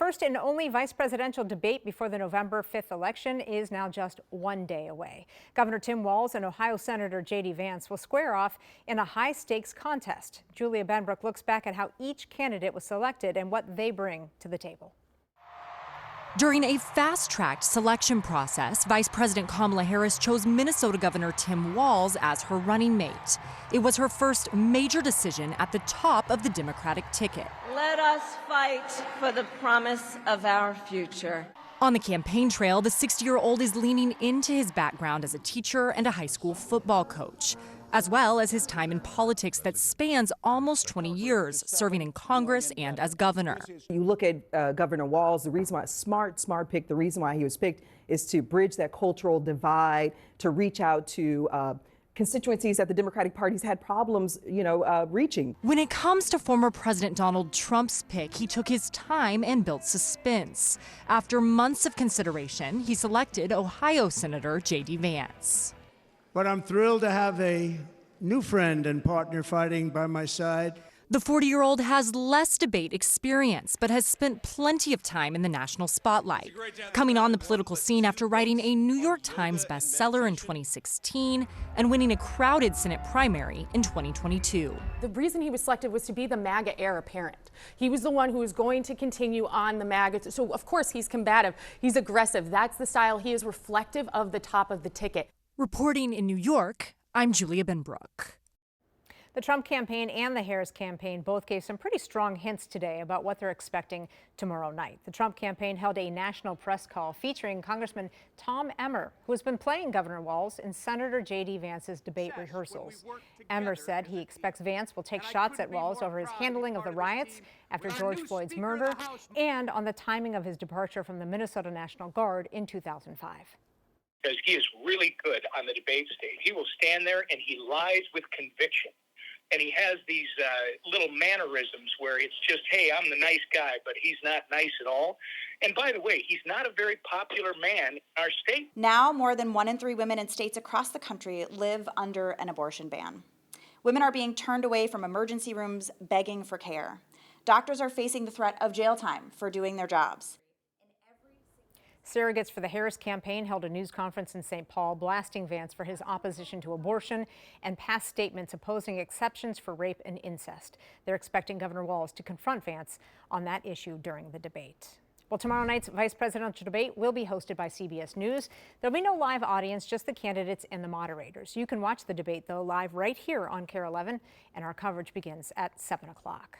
first and only vice presidential debate before the November 5th election is now just one day away. Governor Tim Walz and Ohio Senator J.D. Vance will square off in a high-stakes contest. Julia Benbrook looks back at how each candidate was selected and what they bring to the table. During a fast-tracked selection process, Vice President Kamala Harris chose Minnesota Governor Tim Walz as her running mate. It was her first major decision at the top of the Democratic ticket. Let us fight for the promise of our future. On the campaign trail, the 60-year-old is leaning into his background as a teacher and a high school football coach, as well as his time in politics that spans almost 20 years, serving in Congress and as governor. You look at Governor Walz, the reason why smart pick, the reason why he was picked is to bridge that cultural divide, to reach out to constituencies that the Democratic Party's had problems, reaching. When it comes to former President Donald Trump's pick, he took his time and built suspense. After months of consideration, he selected Ohio Senator J.D. Vance. But I'm thrilled to have a new friend and partner fighting by my side. The 40-year-old has less debate experience, but has spent plenty of time in the national spotlight, coming on the political scene after writing a New York Times bestseller in 2016 and winning a crowded Senate primary in 2022. The reason he was selected was to be the MAGA heir apparent. He was the one who was going to continue on the MAGA. So, of course, he's combative. He's aggressive. That's the style. He is reflective of the top of the ticket. Reporting in New York, I'm Julia Benbrook. The Trump campaign and the Harris campaign both gave some pretty strong hints today about what they're expecting tomorrow night. The Trump campaign held a national press call featuring Congressman Tom Emmer, who has been playing Governor Walz in Senator J.D. Vance's debate rehearsals. Emmer said he expects Vance will take shots at Walz over his handling of the riots after George Floyd's murder and on the timing of his departure from the Minnesota National Guard in 2005. Because he is really good on the debate stage. He will stand there and he lies with conviction. And he has these little mannerisms where it's just, hey, I'm the nice guy, but he's not nice at all. And by the way, he's not a very popular man in our state. Now, more than 1 in 3 women in states across the country live under an abortion ban. Women are being turned away from emergency rooms begging for care. Doctors are facing the threat of jail time for doing their jobs. Surrogates for the Harris campaign held a news conference in St. Paul, blasting Vance for his opposition to abortion and past statements opposing exceptions for rape and incest. They're expecting Governor Walz to confront Vance on that issue during the debate. Well, tomorrow night's vice presidential debate will be hosted by CBS News. There'll be no live audience, just the candidates and the moderators. You can watch the debate, though, live right here on KARE 11, and our coverage begins at 7 o'clock.